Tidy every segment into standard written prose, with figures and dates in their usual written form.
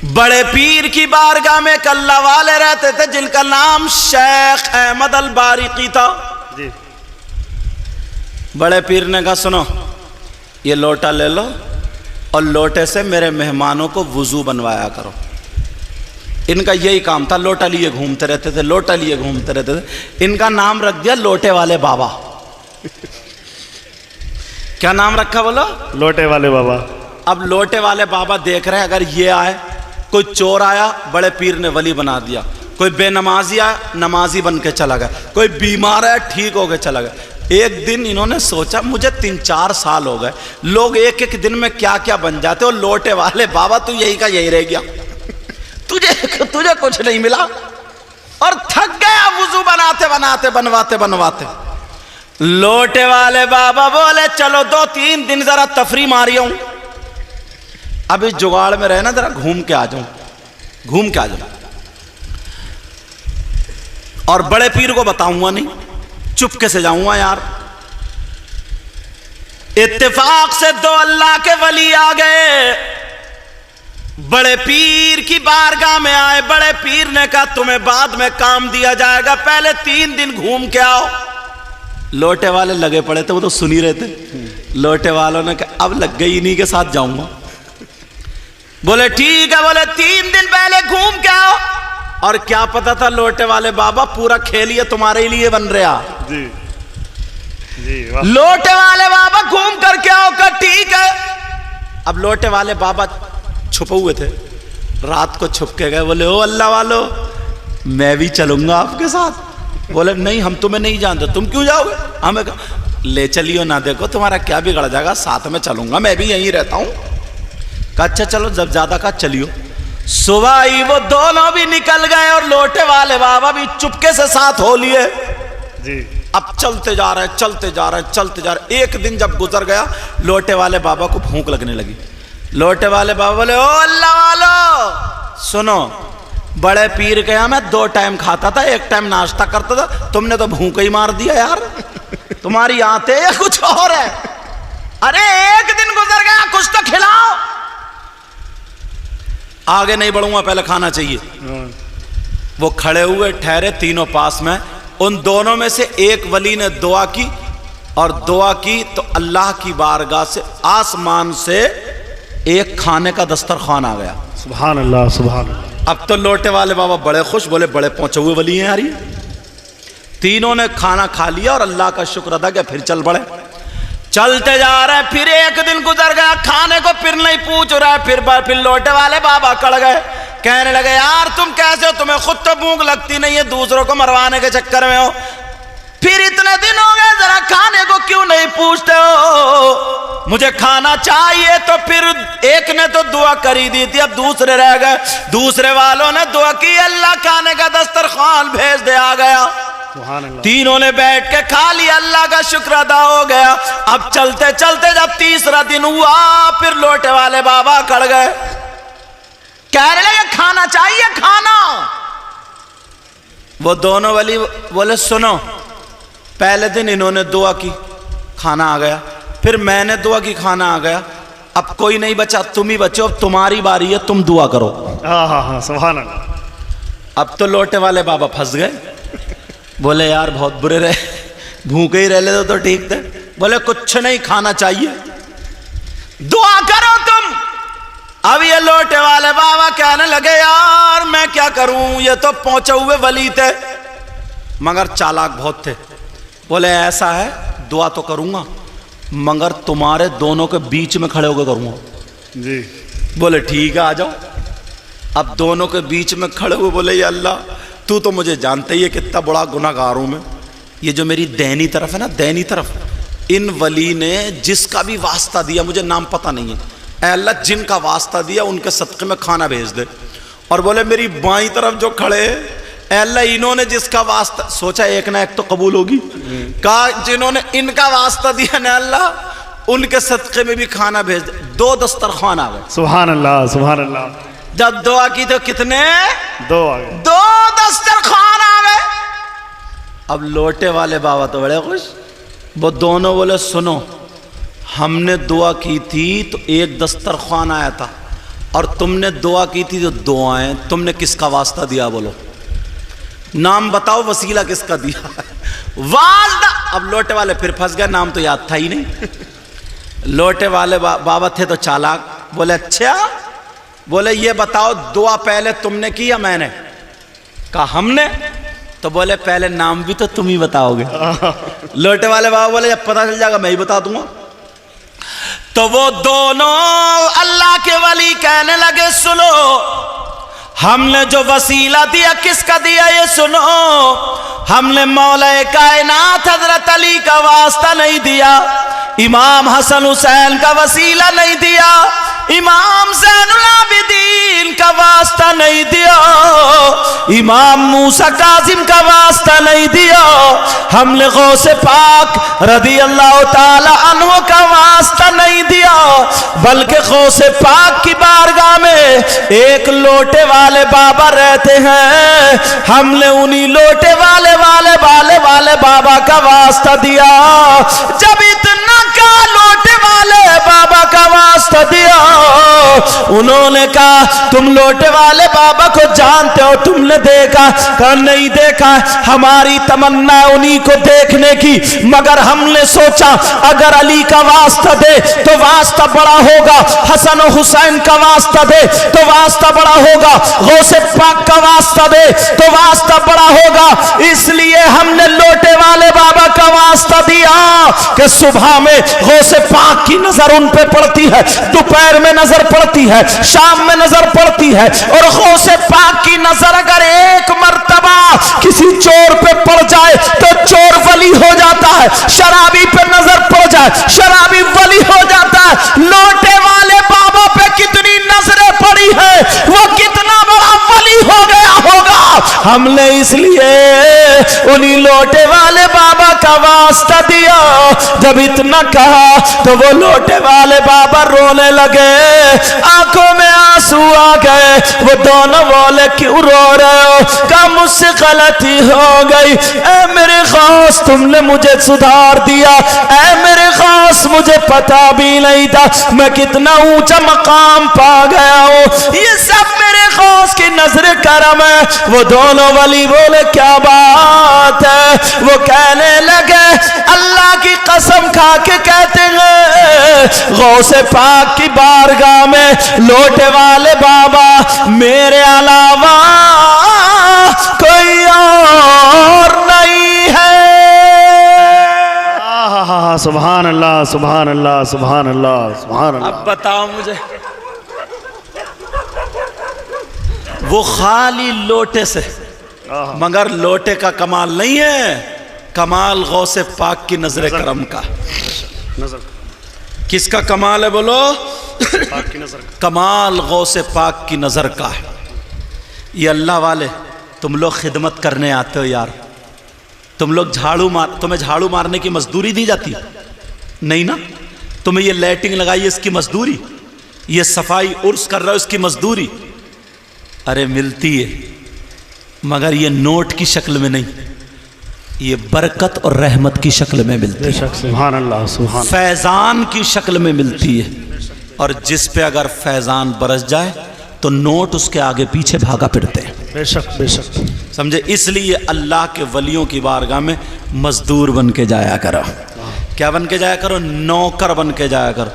بڑے پیر کی بارگاہ میں ایک اللہ والے رہتے تھے جن کا نام شیخ احمد البارقی تھا جی. بڑے پیر نے کہا سنو یہ لوٹا لے لو اور لوٹے سے میرے مہمانوں کو وضو بنوایا کرو. ان کا یہی کام تھا, لوٹا لیے گھومتے رہتے تھے, لوٹا لیے گھومتے رہتے تھے. ان کا نام رکھ دیا لوٹے والے بابا. کیا نام رکھا بولو؟ لوٹے والے بابا. اب لوٹے والے بابا دیکھ رہے ہیں اگر یہ آئے, کوئی چور آیا بڑے پیر نے ولی بنا دیا, کوئی بے نمازی آیا نمازی بن کے چلا گیا, کوئی بیمار ہے ٹھیک ہو کے چلا گیا. ایک دن انہوں نے سوچا مجھے 3-4 سال ہو گئے, لوگ ایک ایک دن میں کیا کیا بن جاتے, اور لوٹے والے بابا تو یہی کا یہی رہ گیا, تجھے کچھ نہیں ملا اور تھک گیا وضو بناتے بناتے بنواتے بنواتے. لوٹے والے بابا بولے چلو 2-3 دن ذرا تفریح ماری ہوں, اب اس جگاڑ میں رہنا ذرا گھوم کے آ جاؤں, گھوم کے آ جاؤں. اور بڑے پیر کو بتاؤں گا نہیں, چپکے سے جاؤں گا یار. اتفاق سے 2 اللہ کے ولی آ گئے, بڑے پیر کی بارگاہ میں آئے. بڑے پیر نے کہا تمہیں بعد میں کام دیا جائے گا, پہلے 3 دن گھوم کے آؤ. لوٹے والے لگے پڑے تھے, وہ تو سن ہی رہے تھے. لوٹے والوں نے کہا اب لگ گئی انہی کے ساتھ جاؤں گا. بولے ٹھیک ہے, بولے 3 دن پہلے گھوم کے آؤ. اور کیا پتا تھا لوٹے والے بابا پورا کھیل یہ تمہارے لیے بن رہا. جی جی. لوٹے والے بابا گھوم کر کے آؤ, کہ ٹھیک ہے. اب لوٹے والے بابا چھپے ہوئے تھے, رات کو چھپ کے گئے. بولے او اللہ والو میں بھی چلوں گا آپ کے ساتھ. بولے نہیں ہم تمہیں نہیں جانتے, تم کیوں جاؤ گے؟ ہمیں لے چلیو نہ, دیکھو تمہارا کیا بگڑ جائے گا, ساتھ میں چلوں گا, میں بھی یہیں رہتا ہوں. کہا اچھا چلو, جب زیادہ کہا چلیو. صبح ہی وہ دونوں بھی نکل گئے اور لوٹے والے بابا بھی چپکے سے ساتھ ہو لیے. جی. اب چلتے جا رہے ہیں چلتے جا رہے ہیں چلتے جا رہے ہیں. ایک دن جب گزر گیا لوٹے والے بابا کو بھوک لگنے لگی. لوٹے والے بابا بولے او اللہ والو سنو, بڑے پیر کے یہاں میں 2 ٹائم کھاتا تھا, 1 ٹائم ناشتہ کرتا تھا, تم نے تو بھوک ہی مار دیا یار. تمہاری آتے یا کچھ اور ہے؟ ارے ایک دن گزر گیا, کچھ تو کھلاؤ. آگے نہیں بڑھوں گا, پہلے کھانا چاہیے. وہ کھڑے ہوئے ٹھہرے, تینوں پاس میں. ان دونوں میں سے ایک ولی نے دعا کی, اور دعا کی تو اللہ کی بارگاہ سے آسمان سے ایک کھانے کا دسترخوان آ گیا. سبحان اللہ سبحان اللہ. اب تو لوٹے والے بابا بڑے خوش, بولے بڑے پہنچے ہوئے ولی ہیں یار. تینوں نے کھانا کھا لیا اور اللہ کا شکر ادا کیا, پھر چل پڑے. چلتے جا رہے ہیں, پھر ایک دن گزر گیا, کھانے کو پھر نہیں پوچھ رہا ہے. پھر لوٹے والے بابا کڑ گئے, کہنے لگے یار تم کیسے ہو, تمہیں خود تو بھوک لگتی نہیں ہے, دوسروں کو مروانے کے چکر میں ہو. پھر اتنے دن ہو گئے, ذرا کھانے کو کیوں نہیں پوچھتے ہو, مجھے کھانا چاہیے. تو پھر ایک نے تو دعا کری دی تھی, اب دوسرے رہ گئے. دوسرے والوں نے دعا کی, اللہ کھانے کا دسترخوان بھیج دے, آ گیا. تینوں نے بیٹھ کے کھا لیا, اللہ کا شکر ادا ہو گیا. اب چلتے چلتے جب تیسرا دن ہوا, پھر لوٹے والے بابا کڑ گئے, کہنے لگے کھانا چاہیے کھانا. وہ دونوں ولی بولے سنو, پہلے دن انہوں نے دعا کی, کھانا آ گیا. پھر میں نے دعا کی, کھانا آ گیا. اب کوئی نہیں بچا, تم ہی بچو, اب تمہاری باری ہے, تم دعا کرو. ہاں سبحان اللہ. اب تو لوٹے والے بابا پھنس گئے. بولے یار بہت برے رہے, بھوکے ہی رہ لے تو ٹھیک تھے. بولے کچھ نہیں, کھانا چاہیے, دعا کرو تم. اب یہ لوٹے والے بابا کہنے لگے یار میں کیا کروں, یہ تو پہنچے ہوئے ولی تھے مگر چالاک بہت تھے. بولے ایسا ہے, دعا تو کروں گا مگر تمہارے دونوں کے بیچ میں کھڑے ہو کے کروں گا. جی. بولے ٹھیک ہے آ جاؤ. اب دونوں کے بیچ میں کھڑے ہوئے بولے یا اللہ تو مجھے جانتے ہی ہے کتنا بڑا گناہ گار ہوں میں. یہ جو میری دہنی طرف ہے نا, دہنی طرف, ان ولی نے جس کا بھی واسطہ دیا, مجھے نام پتہ نہیں ہے, اے اللہ جن کا واسطہ دیا ان کے صدقے میں کھانا بھیج دے. اور بولے میری بائیں طرف جو کھڑے, اے اللہ انہوں نے جس کا واسطہ, سوچا ایک نہ ایک تو قبول ہوگی, کہا جنہوں نے ان کا واسطہ دیا نا اللہ ان کے صدقے میں بھی کھانا بھیج دے. 2 دسترخوان آ گئے. سبحان اللہ سبحان اللہ. جب دعا کی تو کتنے, 2 آ گئے. 2 دسترخوان آ گئے. اب لوٹے والے بابا تو بڑے خوش. وہ دونوں بولے سنو, ہم نے دعا کی تھی تو ایک دسترخوان آیا تھا, اور تم نے دعا کی تھی جو دعائیں تم نے کس کا واسطہ دیا بولو؟ نام بتاؤ وسیلہ کس کا دیا؟ والدہ۔ اب لوٹے والے پھر پھنس گئے، نام تو یاد تھا ہی نہیں۔ لوٹے والے بابا تھے تو چالاک، بولے اچھا، بولے یہ بتاؤ دعا پہلے تم نے کی یا میں نے؟ کہا ہم نے۔ تو بولے پہلے نام بھی تو تم ہی بتاؤ گے۔ لوٹے والے بابا بولے جب پتہ چل جائے گا میں ہی بتا دوں گا۔ تو وہ دونوں اللہ کے ولی کہنے لگے سنو، ہم نے جو وسیلہ دیا کس کا دیا یہ سنو، ہم نے مولا کائنات حضرت علی کا واسطہ نہیں دیا، امام حسن حسین کا وسیلہ نہیں دیا، امام زین العابدین کا واسطہ نہیں دیا، امام موسیٰ کاظم کا واسطہ نہیں دیا، ہم نے غوث پاک رضی اللہ تعالی عنہ کا واسطہ نہیں دیا، بلکہ غوث پاک کی بارگاہ میں ایک لوٹے والے بابا رہتے ہیں، ہم نے انہی لوٹے والے بابا کا واسطہ دیا۔ جب اتنا کا لوٹے والے بابا کا واسطہ دیا، انہوں نے کہا تم لوٹے والے بابا کو جانتے ہو؟ تم نے دیکھا؟ کہا نہیں دیکھا، ہماری تمنا انہی کو دیکھنے کی، مگر ہم نے سوچا اگر علی کا واسطہ دے تو واسطہ بڑا ہوگا، حسن و حسین کا واسطہ دے تو واسطہ بڑا ہوگا، غوث پاک کا واسطہ دے تو واسطہ بڑا ہوگا، اس لیے ہم نے لوٹے والے بابا کا واسطہ دیا کہ صبح میں غوث پاک کی نظر ان پہ پڑتی ہے، دوپہر میں نظر پڑتی ہے، شام میں نظر پڑتی ہے، اور غوث پاک کی نظر اگر ایک مرتبہ کسی چور پہ پڑ جائے تو چور ولی ہو جاتا ہے، شرابی پہ نظر پڑ جائے شرابی ولی ہو جاتا ہے۔ لوٹے والے بابا پہ کتنی نظریں پڑی ہے، وہ کتنا بڑا ولی ہو گیا ہوگا۔ ہم نے اس لیے انہی لوٹے والے بابا کا واسطہ دیا۔ جب اتنا کہا تو وہ لوٹے والے بابا رونے لگے، آنکھوں میں آنسو آ گئے، وہ دونوں بولے کیوں رو رہے ہو؟ کہا مجھ سے غلطی ہو گئی، اے میرے غوث تم نے مجھے سدھار دیا، اے میرے غوث مجھے پتا بھی نہیں تھا میں کتنا اونچا مقام پا گیا ہوں، یہ سب میرے غوث کی نظر کرم ہے۔ وہ دونوں ولی بولے کیا بات ہے؟ وہ کہنے لگے اللہ کی قسم کھا کے کہتے ہیں غوث پاک کی بارگاہ میں لوٹے والے بابا میرے علاوہ کوئی اور نہیں ہے۔ سبحان اللہ سبحان اللہ سبحان اللہ سبحان اللہ۔ اب بتاؤ مجھے، وہ خالی لوٹے سے، مگر لوٹے کا کمال نہیں ہے، کمال غوث پاک کی نظر کرم کا۔ نظر کس کا کمال ہے بولو؟ پاک کی نظر کا۔ کمال غوث پاک کی نظر کا ہے۔ یہ اللہ والے تم لوگ خدمت کرنے آتے ہو یار، تم لوگ تمہیں جھاڑو مارنے کی مزدوری دی جاتی نہیں نا؟ تمہیں یہ لیٹنگ لگائی اس کی مزدوری، یہ صفائی عرس کر رہے ہو اس کی مزدوری، ارے ملتی ہے، مگر یہ نوٹ کی شکل میں نہیں، یہ برکت اور رحمت کی شکل میں ملتی ہے، سبحان اللہ سبحان اللہ، فیضان کی شکل میں ملتی ہے۔ اور جس پہ اگر فیضان برس جائے تو نوٹ اس کے آگے پیچھے بھاگا پھرتے ہیں، بے شک بے شک۔ سمجھے؟ اس لیے اللہ کے ولیوں کی بارگاہ میں مزدور بن کے جایا کرو۔ کیا بن کے جایا کرو؟ نوکر بن کے جایا کرو۔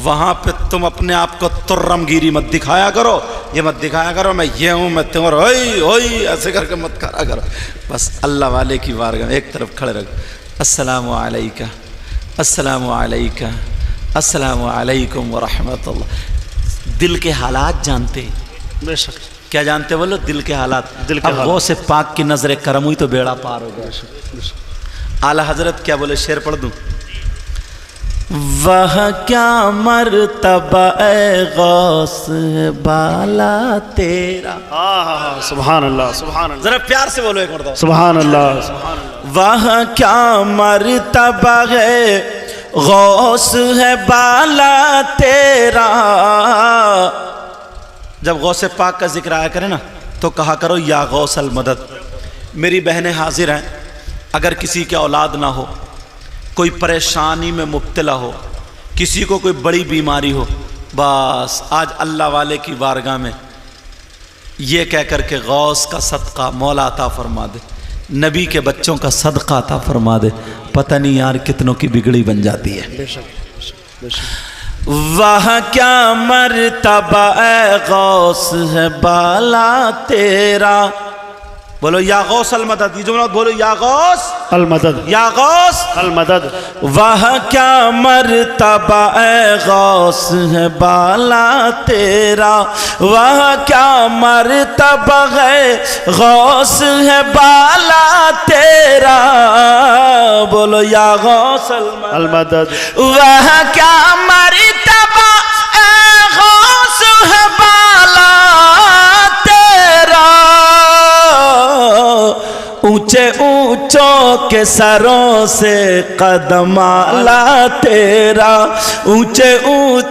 وہاں پہ تم اپنے آپ کو ترم گیری مت دکھایا کرو، یہ مت دکھایا کرو میں یہ ہوں میں تمہارا ہوئی ہوئی ایسے کر کے مت کرا کرو۔ بس اللہ والے کی بارگاہ میں ایک طرف کھڑے رکھو، السلام علیکم السلام علیکم السلام علیکم ورحمۃ اللہ۔ دل کے حالات جانتے، بے شک کیا جانتے بولو؟ دل کے حالات۔ دل کے اب حالات۔ غوث پاک کی نظر کرم ہوئی تو بیڑا پار ہو گیا۔ اعلیٰ حضرت کیا بولے؟ شعر پڑھ دوں؟ وہ کیا مرتبہ اے غوث بالا تیرا، سبحان اللہ سبحان اللہ، ذرا پیار سے بولو ایک مرتبہ، سبحان اللہ سبحان اللہ۔ وہ کیا مرتبہ ہے غوث ہے بالا تیرا۔ جب غوث پاک کا ذکر آیا کرے نا تو کہا کرو یا غوث المدد۔ میری بہنیں حاضر ہیں، اگر کسی کے اولاد نہ ہو، کوئی پریشانی میں مبتلا ہو، کسی کو کوئی بڑی بیماری ہو، بس آج اللہ والے کی بارگاہ میں یہ کہہ کر کے غوث کا صدقہ مولا عطا فرما دے، نبی کے بچوں کا صدقہ عطا فرما دے، پتہ نہیں یار کتنوں کی بگڑی بن جاتی ہے۔ بے شک بے شک۔ وہاں کیا مرتبہ اے غوث ہے بالا تیرا، بولو یا غوث المدد، یہ جملہ بولو یا غوث المدد یا غوث المدد۔ وہاں کیا مرتبہ اے غوث ہے بالا تیرا، وہاں کیا مرتبہ ہے غوث ہے بالا تیرا، بولو یا غوث المدد۔ وہاں کیا مرتبہ اے غوث ہے بالا تیرا، اونچے اونچوں کے سروں سے قدم اعلیٰ تیرا، اونچے اونچے